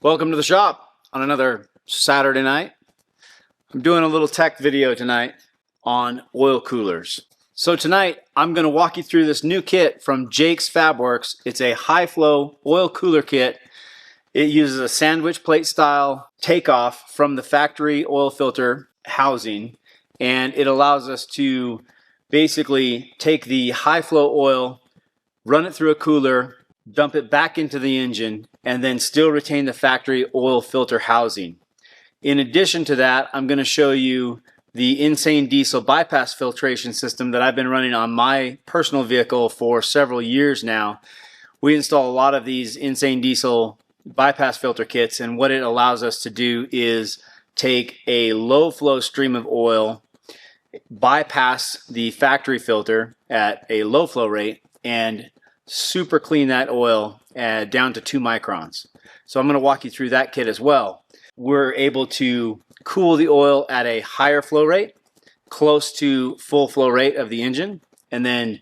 Welcome to the shop on another Saturday night. I'm doing a little tech video tonight on oil coolers. So tonight I'm going to walk you through this new kit from Jake's Fabworks. It's a high flow oil cooler kit. It uses a sandwich plate style takeoff from the factory oil filter housing, and it allows us to basically take the high flow oil, run it through a cooler, dump it back into the engine, and then still retain the factory oil filter housing. In addition to that, I'm going to show you the Insane Diesel bypass filtration system that I've been running on my personal vehicle for several years now. We install a lot of these Insane Diesel bypass filter kits, and what it allows us to do is take a low flow stream of oil, bypass the factory filter at a low flow rate, and super clean that oil down to 2 microns. So I'm going to walk you through that kit as well. We're able to cool the oil at a higher flow rate, close to full flow rate of the engine, and then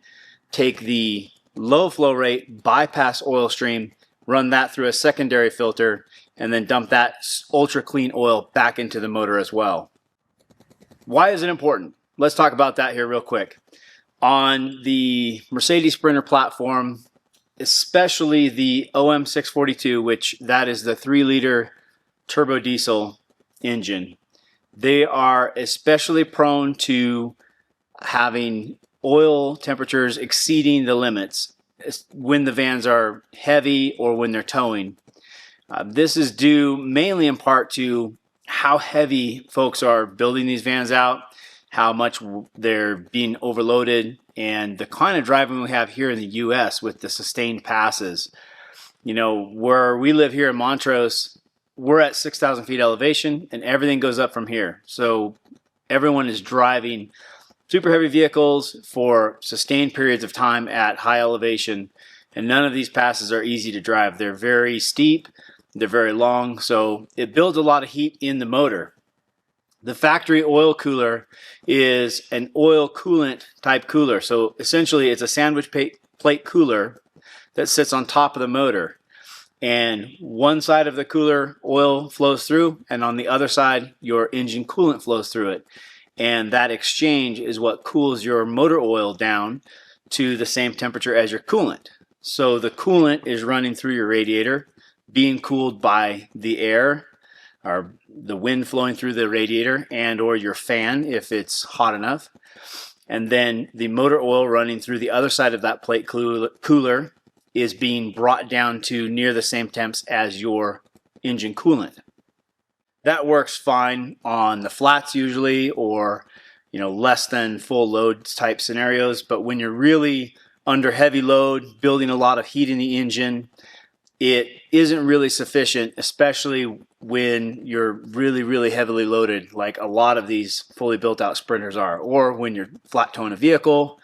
take the low flow rate bypass oil stream, run that through a secondary filter, and then dump that ultra clean oil back into the motor as well. Why is it important? Let's talk about that here real quick. On the Mercedes Sprinter platform, especially the OM642, which that is the 3-liter turbo diesel engine, they are especially prone to having oil temperatures exceeding the limits when the vans are heavy or when they're towing. This is due mainly in part to how heavy folks are building these vans out, how much they're being overloaded, and the kind of driving we have here in the US with the sustained passes. You know, where we live here in Montrose, we're at 6,000 feet elevation and everything goes up from here. So everyone is driving super heavy vehicles for sustained periods of time at high elevation, and none of these passes are easy to drive. They're very steep, they're very long, so it builds a lot of heat in the motor. The factory oil cooler is an oil coolant type cooler. So essentially it's a sandwich plate cooler that sits on top of the motor. And one side of the cooler oil flows through, and on the other side your engine coolant flows through it. And that exchange is what cools your motor oil down to the same temperature as your coolant. So the coolant is running through your radiator, being cooled by the air or the wind flowing through the radiator and or your fan if it's hot enough. And then the motor oil running through the other side of that plate cooler is being brought down to near the same temps as your engine coolant. That works fine on the flats usually, or less than full load type scenarios. But when you're really under heavy load, building a lot of heat in the engine, it isn't really sufficient, especially when you're really heavily loaded, like a lot of these fully built out Sprinters are, or when you're flat towing a vehicle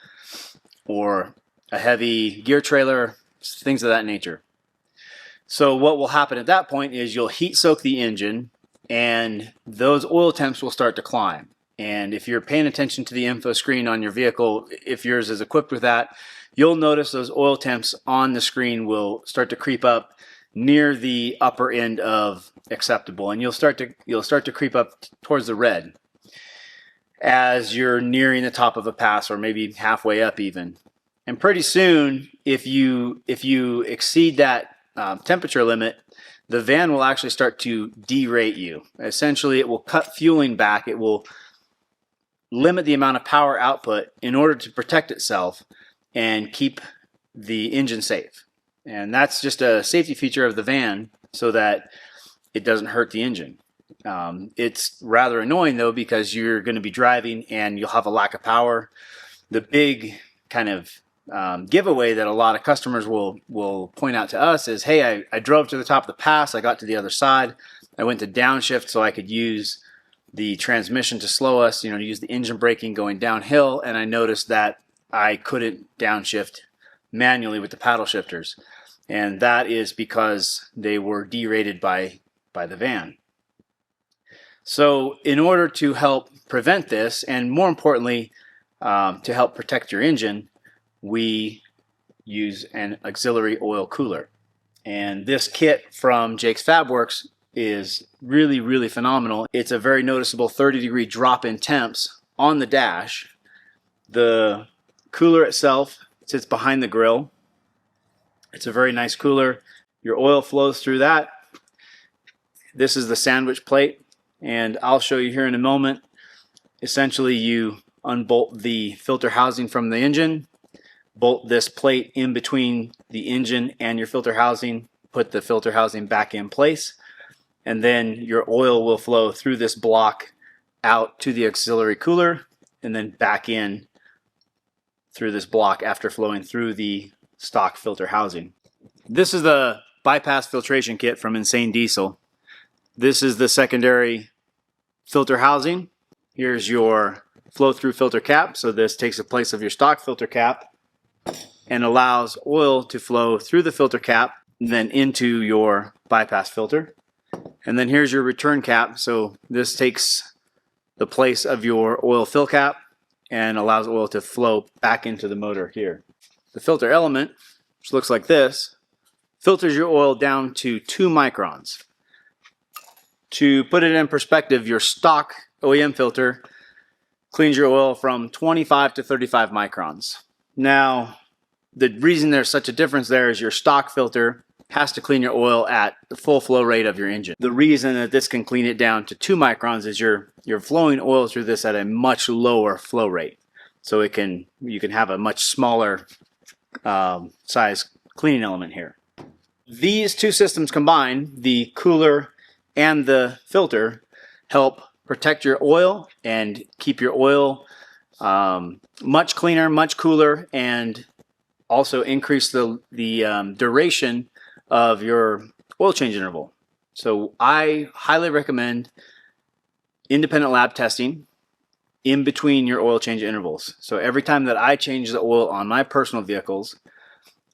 or a heavy gear trailer, things of that nature. So what will happen at that point is you'll heat soak the engine and those oil temps will start to climb. And if you're paying attention to the info screen on your vehicle, if yours is equipped with that, you'll notice those oil temps on the screen will start to creep up near the upper end of acceptable, and you'll start to creep up towards the red as you're nearing the top of a pass, or maybe halfway up even. And pretty soon, if you exceed that temperature limit, the van will actually start to derate you. Essentially, it will cut fueling back. It will limit the amount of power output in order to protect itself and keep the engine safe. And that's just a safety feature of the van so that it doesn't hurt the engine. It's rather annoying though, because you're going to be driving and you'll have a lack of power. The big kind of giveaway that a lot of customers will point out to us is, hey, I drove to the top of the pass, I got to the other side, I went to downshift so I could use the transmission to slow us, to use the engine braking going downhill, and I noticed that I couldn't downshift manually with the paddle shifters, and that is because they were derated by the van. So in order to help prevent this, and more importantly to help protect your engine, we use an auxiliary oil cooler. And this kit from Jake's Fabworks is really, really phenomenal. It's a very noticeable 30-degree drop in temps on the dash. The cooler itself sits behind the grill. It's a very nice cooler. Your oil flows through that. This is the sandwich plate, and I'll show you here in a moment. Essentially, you unbolt the filter housing from the engine, bolt this plate in between the engine and your filter housing, put the filter housing back in place, and then your oil will flow through this block out to the auxiliary cooler and then back in through this block after flowing through the stock filter housing. This is the bypass filtration kit from Insane Diesel. This is the secondary filter housing. Here's your flow through filter cap. So this takes the place of your stock filter cap and allows oil to flow through the filter cap and then into your bypass filter. And then here's your return cap. So this takes the place of your oil fill cap and allows oil to flow back into the motor here. The filter element, which looks like this, filters your oil down to 2 microns. To put it in perspective, your stock OEM filter cleans your oil from 25 to 35 microns. Now, the reason there's such a difference there is your stock filter has to clean your oil at the full flow rate of your engine. The reason that this can clean it down to 2 microns is you're flowing oil through this at a much lower flow rate. So you can have a much smaller size cleaning element here. These two systems combined, the cooler and the filter, help protect your oil and keep your oil much cleaner, much cooler, and also increase the duration of your oil change interval. So I highly recommend independent lab testing in between your oil change intervals. So every time that I change the oil on my personal vehicles,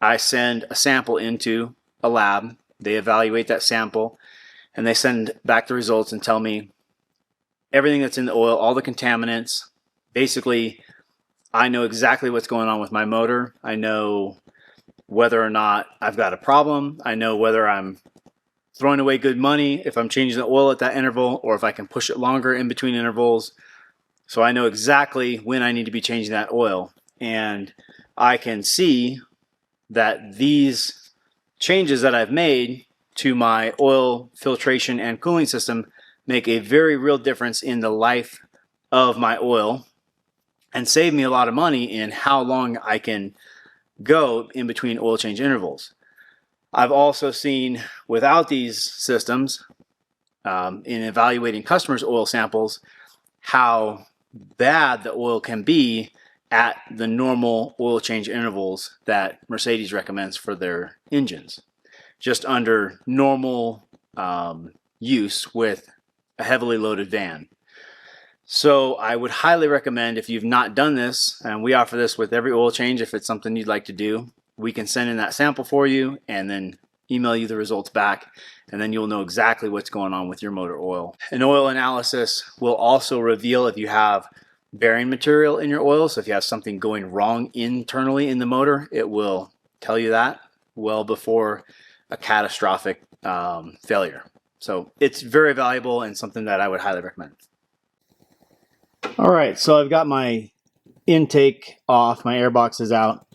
I send a sample into a lab. They evaluate that sample and they send back the results and tell me everything that's in the oil, all the contaminants. Basically, I know exactly what's going on with my motor. I know whether or not I've got a problem. I know whether I'm throwing away good money if I'm changing the oil at that interval, or if I can push it longer in between intervals. So I know exactly when I need to be changing that oil. And I can see that these changes that I've made to my oil filtration and cooling system make a very real difference in the life of my oil and save me a lot of money in how long I can go in between oil change intervals. I've also seen without these systems, in evaluating customers' oil samples, how bad the oil can be at the normal oil change intervals that Mercedes recommends for their engines, just under normal use with a heavily loaded van. So I would highly recommend, if you've not done this, and we offer this with every oil change, if it's something you'd like to do, we can send in that sample for you and then email you the results back, and then you'll know exactly what's going on with your motor oil. An oil analysis will also reveal if you have bearing material in your oil. So if you have something going wrong internally in the motor, it will tell you that well before a catastrophic failure. So it's very valuable and something that I would highly recommend. All right, so I've got my intake off, my air box is out.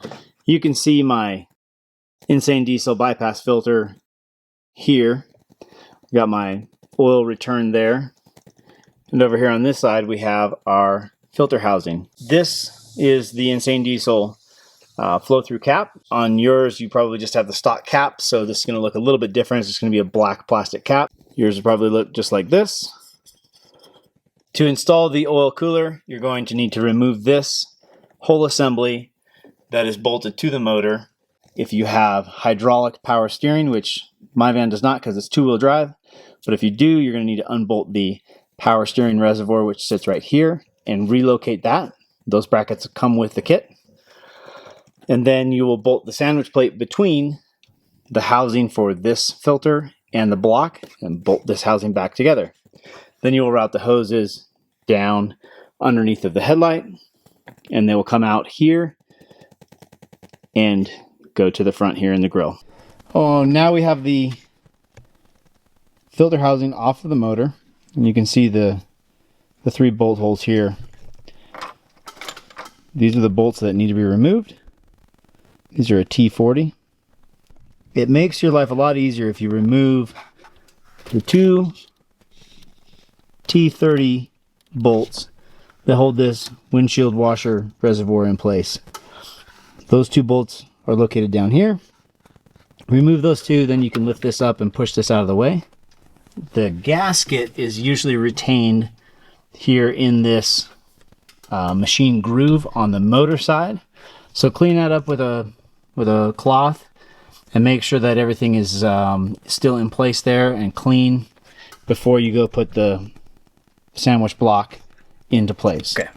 You can see my Insane Diesel bypass filter here. I've got my oil return there. And over here on this side, we have our filter housing. This is the Insane Diesel flow-through cap. On yours, you probably just have the stock cap, so this is going to look a little bit different. It's just going to be a black plastic cap. Yours will probably look just like this. To install the oil cooler, you're going to need to remove this whole assembly that is bolted to the motor. If you have hydraulic power steering, which my van does not because it's two-wheel drive, but if you do, you're going to need to unbolt the power steering reservoir, which sits right here, and relocate that. Those brackets come with the kit. And then you will bolt the sandwich plate between the housing for this filter and the block and bolt this housing back together. Then you will route the hoses down underneath of the headlight, and they will come out here and go to the front here in the grill. Oh, now we have the filter housing off of the motor, and you can see the 3 bolt holes here. These are the bolts that need to be removed. These are a T40. It makes your life a lot easier if you remove the 2 T30 bolts that hold this windshield washer reservoir in place. Those 2 bolts are located down here. Remove those 2, then you can lift this up and push this out of the way. The gasket is usually retained here in this machine groove on the motor side. So clean that up with a cloth and make sure that everything is still in place there and clean before you go put the sandwich block into place. Okay.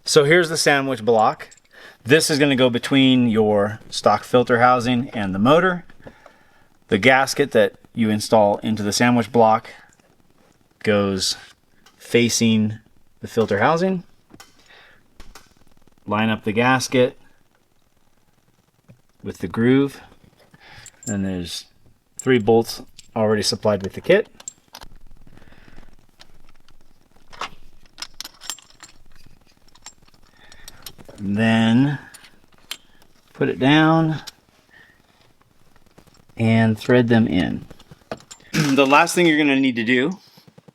So here's the sandwich block. This is going to go between your stock filter housing and the motor. The gasket that you install into the sandwich block goes facing the filter housing. Line up the gasket with the groove, and there's 3 bolts already supplied with the kit. And then put it down and thread them in. The last thing you're going to need to do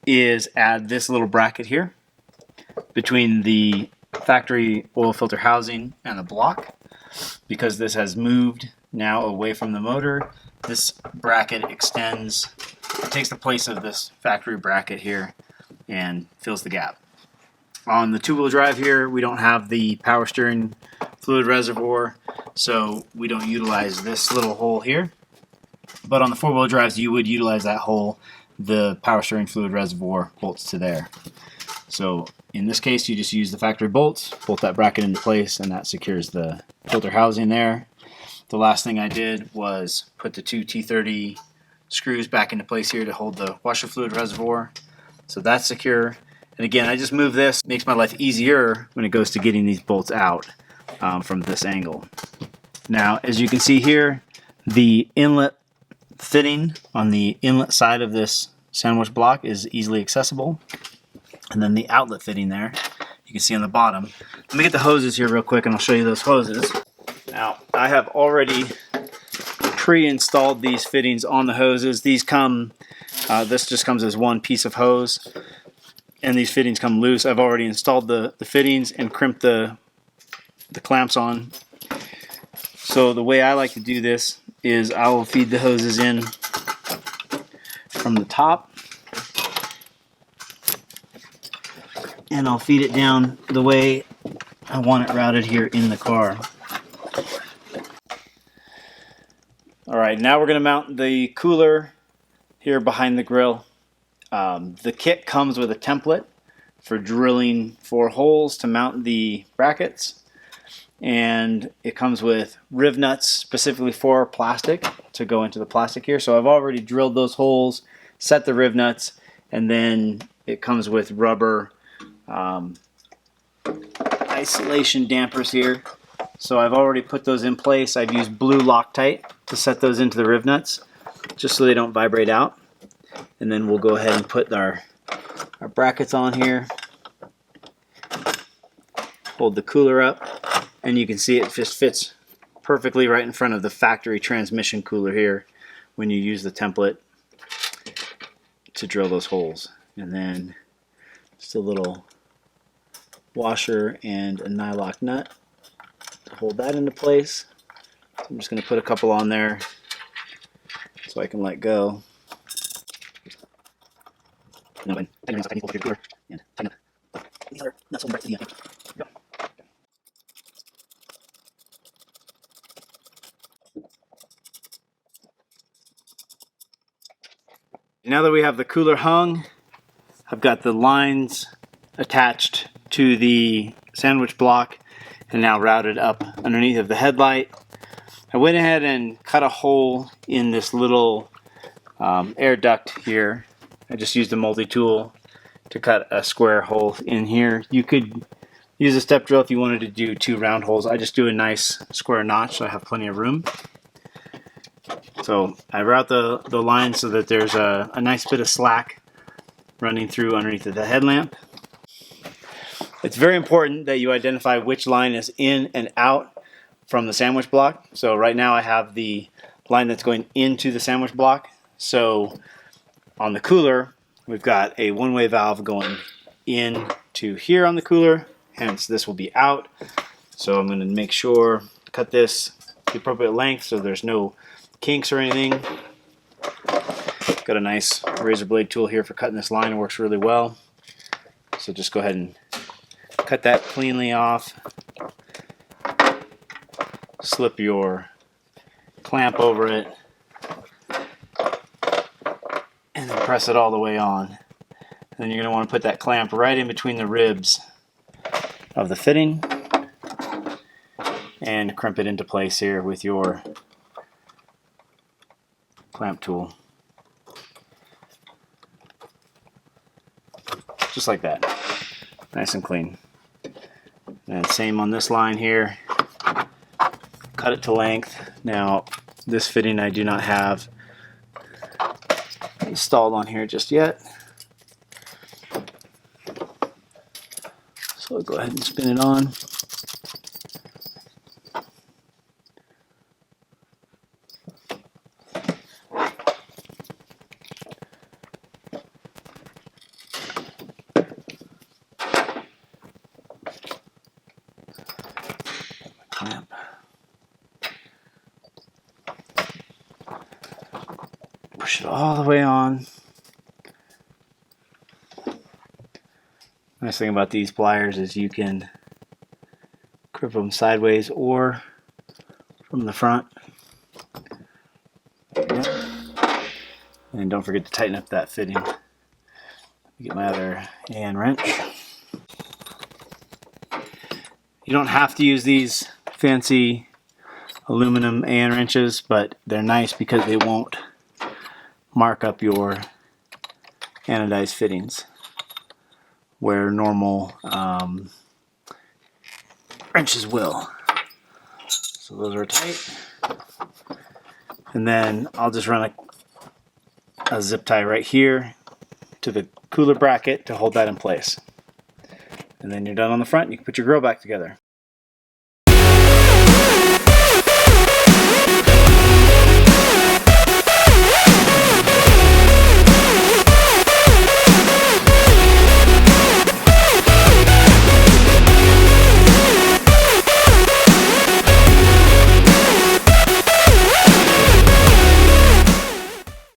is add this little bracket here between the factory oil filter housing and the block. Because this has moved now away from the motor, this bracket extends, it takes the place of this factory bracket here and fills the gap. On the 2-wheel drive here, we don't have the power steering fluid reservoir, so we don't utilize this little hole here. But on the 4-wheel drives, you would utilize that hole. The power steering fluid reservoir bolts to there. So in this case, you just use the factory bolts, bolt that bracket into place, and that secures the filter housing there. The last thing I did was put the 2 T30 screws back into place here to hold the washer fluid reservoir. So that's secure. And again, I just move this, makes my life easier when it goes to getting these bolts out from this angle. Now, as you can see here, the inlet fitting on the inlet side of this sandwich block is easily accessible. And then the outlet fitting there, you can see on the bottom. Let me get the hoses here real quick and I'll show you those hoses. Now, I have already pre-installed these fittings on the hoses. These come, this just comes as one piece of hose. And these fittings come loose. I've already installed the fittings and crimped the clamps on. So the way I like to do this is I will feed the hoses in from the top. And I'll feed it down the way I want it routed here in the car. Alright, now we're going to mount the cooler here behind the grill. The kit comes with a template for drilling 4 holes to mount the brackets, and it comes with riv nuts specifically for plastic to go into the plastic here. So I've already drilled those holes, set the riv nuts, and then it comes with rubber isolation dampers here. So I've already put those in place. I've used blue Loctite to set those into the riv nuts just so they don't vibrate out. And then we'll go ahead and put our brackets on here. Hold the cooler up, and you can see it just fits perfectly right in front of the factory transmission cooler here when you use the template to drill those holes. And then just a little washer and a nylock nut to hold that into place. So I'm just going to put a couple on there so I can let go. And then I need to hold the cooler and tighten up the other nuts holding right to the end. Go. Now that we have the cooler hung, I've got the lines attached to the sandwich block and now routed up underneath of the headlight. I went ahead and cut a hole in this little air duct here. I just used a multi-tool to cut a square hole in here. You could use a step drill if you wanted to do 2 round holes. I just do a nice square notch so I have plenty of room. So I route the line so that there's a nice bit of slack running through underneath the headlamp. It's very important that you identify which line is in and out from the sandwich block. So right now I have the line that's going into the sandwich block. So on the cooler, we've got a one-way valve going in to here on the cooler, hence this will be out. So I'm going to make sure, cut this the appropriate length so there's no kinks or anything. Got a nice razor blade tool here for cutting this line. It works really well. So just go ahead and cut that cleanly off. Slip your clamp over it and then press it all the way on. And then you're going to want to put that clamp right in between the ribs of the fitting and crimp it into place here with your clamp tool. Just like that. Nice and clean. And same on this line here. Cut it to length. Now, this fitting I do not have installed on here just yet. So I'll go ahead and spin it on. Clamp. Push it all the way on. Nice thing about these pliers is you can grip them sideways or from the front. And don't forget to tighten up that fitting. Get my other Allen wrench. You don't have to use these fancy aluminum Allen wrenches, but they're nice because they won't mark up your anodized fittings where normal wrenches will. So those are tight. And then I'll just run a zip tie right here to the cooler bracket to hold that in place. And then you're done on the front, you can put your grill back together.